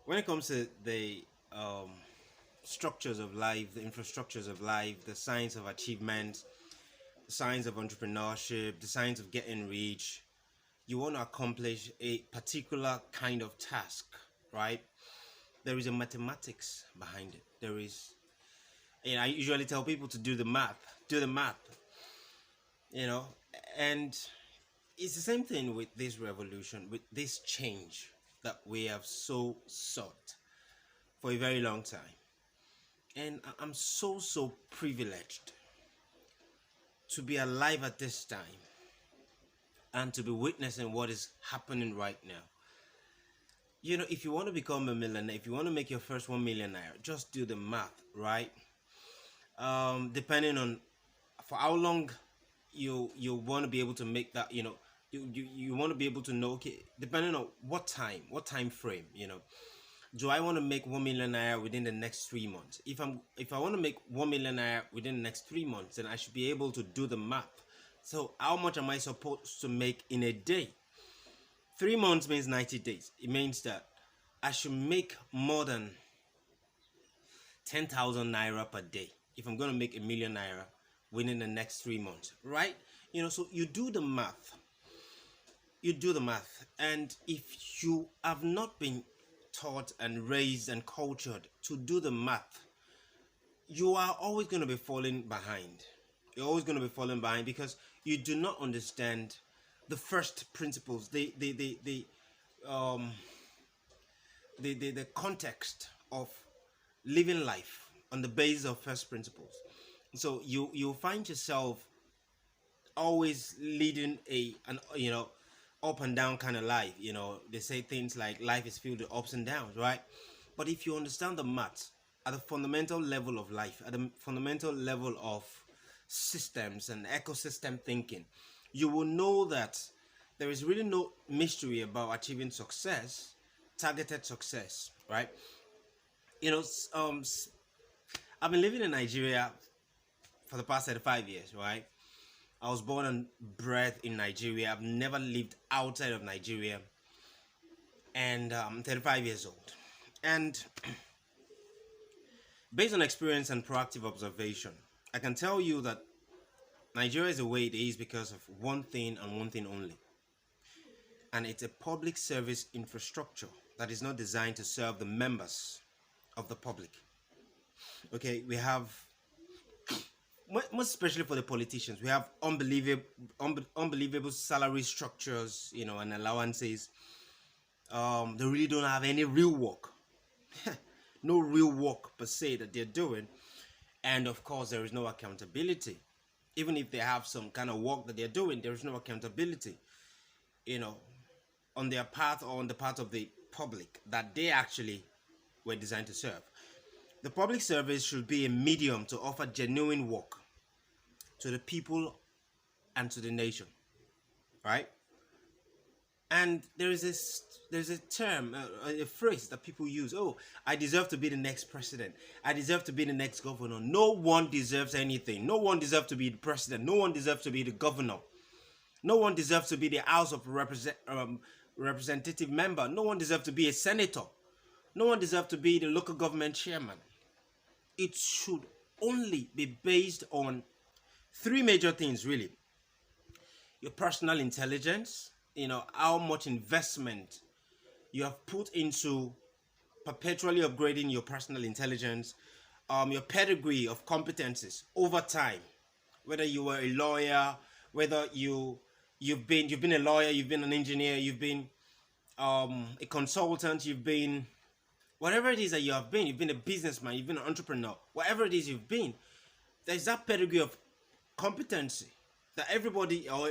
when it comes to the um, structures of life, the infrastructures of life, the science of achievement, the science of entrepreneurship, the science of getting rich, you want to accomplish a particular kind of task, right? There is a mathematics behind it. There is, I usually tell people to do the math, you know, and it's the same thing with this revolution, with this change that we have so sought for a very long time. And I'm so privileged to be alive at this time and to be witnessing what is happening right now. If you want to become a millionaire, if you want to make your first 1 million naira, just do the math, right? Depending on for how long you want to be able to make that, you want to be able to know, okay, depending on what time frame, do I want to make 1 million naira within the next 3 months? If I want to make 1 million naira within the next 3 months, then I should be able to do the math. So how much am I supposed to make in a day? 3 months means 90 days. It means that I should make more than 10,000 naira per day if I'm going to make 1 million naira within the next 3 months, right? So you do the math. And if you have not been taught and raised and cultured to do the math, you are always going to be falling behind. You're always going to be falling behind because you do not understand the first principles, the context of living life on the basis of first principles. So you find yourself always leading an up and down kind of life. They say things like life is filled with ups and downs, right? But if you understand the maths at the fundamental level of life, at the fundamental level of systems and ecosystem thinking, you will know that there is really no mystery about achieving success, targeted success, right? I've been living in Nigeria for the past 35 years, right? I was born and bred in Nigeria. I've never lived outside of Nigeria. And I'm 35 years old. And based on experience and proactive observation, I can tell you that Nigeria is the way it is because of one thing and one thing only. And it's a public service infrastructure that is not designed to serve the members of the public. Okay, we have, most especially for the politicians, we have unbelievable salary structures, and allowances. They really don't have any real work. No real work per se that they're doing. And of course, there is no accountability. Even if they have some kind of work that they're doing, there is no accountability, on their part or on the part of the public that they actually were designed to serve. The public service should be a medium to offer genuine work to the people and to the nation, right? And there's a term, a phrase that people use. Oh, I deserve to be the next president. I deserve to be the next governor. No one deserves anything. No one deserves to be the president. No one deserves to be the governor. No one deserves to be the House of Representative member. No one deserves to be a senator. No one deserves to be the local government chairman. It should only be based on three major things, really. Your personal intelligence, how much investment you have put into perpetually upgrading your personal intelligence, your pedigree of competencies over time, whether you were a lawyer, whether you've been a lawyer, you've been an engineer, you've been a consultant, you've been whatever it is that you've been a businessman, you've been an entrepreneur, whatever it is you've been, there's that pedigree of competency that everybody or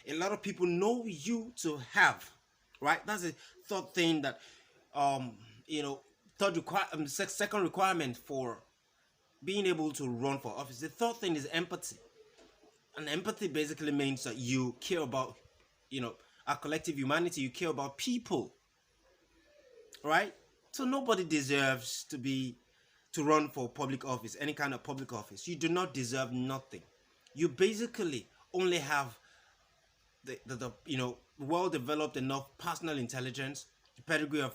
a lot of people know you to have, right? That's a third thing that, second requirement for being able to run for office. The third thing is empathy. And empathy basically means that you care about, our collective humanity, you care about people, right? So nobody deserves to run for public office, any kind of public office. You do not deserve nothing. You basically only have the well developed enough personal intelligence, the pedigree of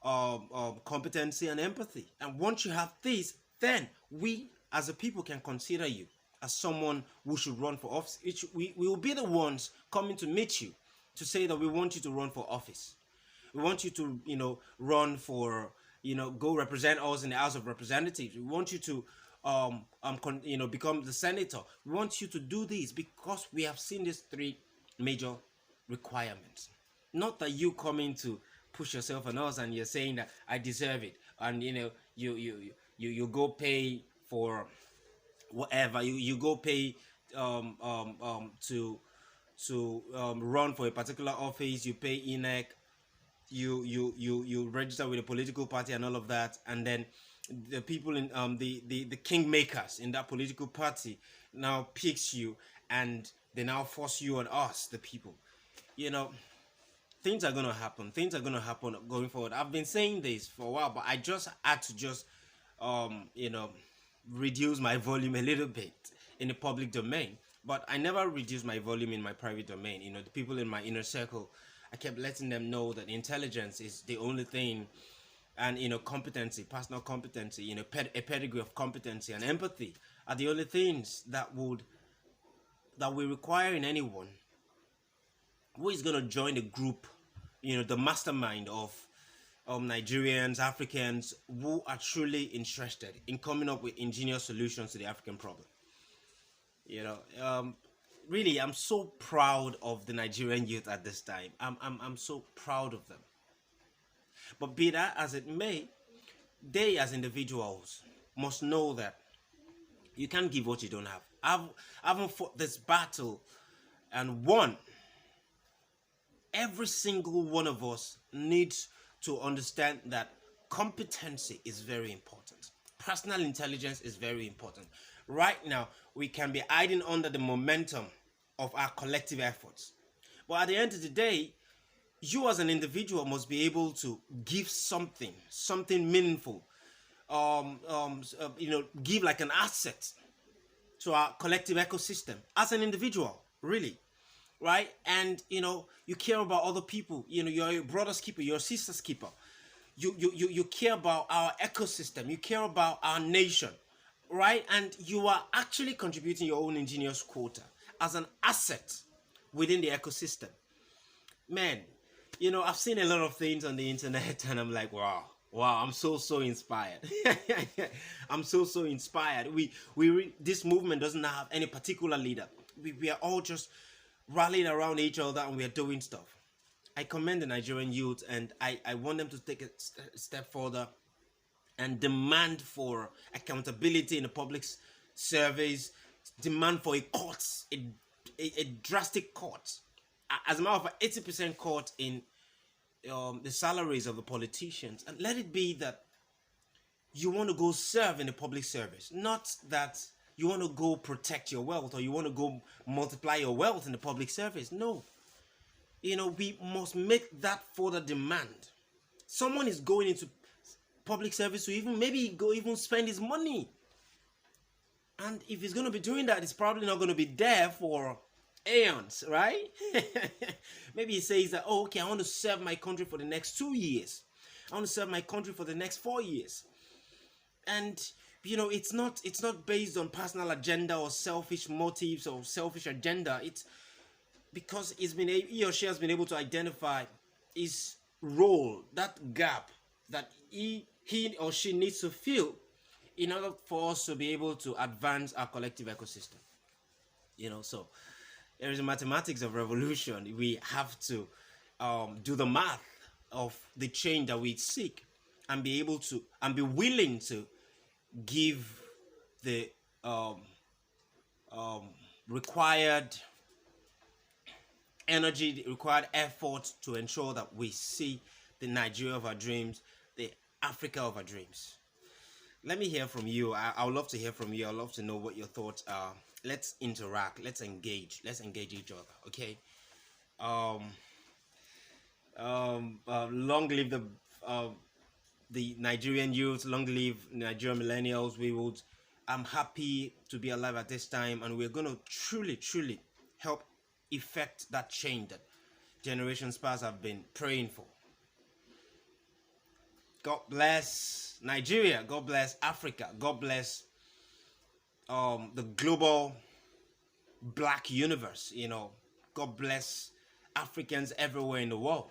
competency and empathy. And once you have this, then we as a people can consider you as someone who should run for office. We will be the ones coming to meet you to say that we want you to run for office. We want you to, run for, go represent us in the House of Representatives. We want you to, become the senator. We want you to do this because we have seen these three major requirements. Not that you coming to push yourself on us and you're saying that I deserve it, and you go pay for whatever you go pay to run for a particular office. You pay INEC, you register with a political party and all of that, and then the people in the kingmakers in that political party now picks you, and they now force you on us, the people. Things are going to happen. Things are going to happen going forward. I've been saying this for a while, but I just had to reduce my volume a little bit in the public domain. But I never reduced my volume in my private domain. The people in my inner circle, I kept letting them know that intelligence is the only thing, and competency, personal competency, a pedigree of competency and empathy are the only things that we require in anyone who is going to join the group, the mastermind of Nigerians, Africans who are truly interested in coming up with ingenious solutions to the African problem. Really, I'm so proud of the Nigerian youth at this time. I'm so proud of them. But be that as it may, they as individuals must know that you can't give what you don't have. I haven't fought this battle and won. Every single one of us needs to understand that competency is very important. Personal intelligence is very important. Right now, we can be hiding under the momentum of our collective efforts. But at the end of the day, you as an individual must be able to give something meaningful, give like an asset to our collective ecosystem as an individual, really. Right? And you care about other people. You're your brother's keeper, your sister's keeper. You care about our ecosystem, you care about our nation, right? And you are actually contributing your own ingenious quota as an asset within the ecosystem. Man, I've seen a lot of things on the internet and I'm like, wow, I'm so inspired. I'm so inspired. This movement doesn't have any particular leader. We are all just rallying around each other and we are doing stuff. I commend the Nigerian youth, and I want them to take a step further and demand for accountability in the public service, demand for a cut, a drastic cut. As a matter of fact, 80% cut in the salaries of the politicians. And let it be that you want to go serve in the public service, not that you want to go protect your wealth or you want to go multiply your wealth in the public service. No. We must make that further demand. Someone is going into public service to even spend his money. And if he's going to be doing that, he's probably not going to be there for aeons, right? Maybe he says that, okay, I want to serve my country for the next 2 years. I want to serve my country for the next 4 years. And it's not based on personal agenda or selfish motives or selfish agenda. It's because he or she has been able to identify his role, that gap that he or she needs to fill in order for us to be able to advance our collective ecosystem. So there is a mathematics of revolution. We have to do the math of the change that we seek and be able to and be willing to give the required energy, the required effort to ensure that we see the Nigeria of our dreams, the Africa of our dreams. Let me hear from you. I would love to hear from you. I'd love to know what your thoughts are. Let's interact. Let's engage each other. Okay. Long live the Nigerian youth. Long live Nigerian millennials. I'm happy to be alive at this time, and we're going to truly help effect that change that generations past have been praying for. God bless Nigeria. God bless Africa. God bless the global black universe. God bless Africans everywhere in the world.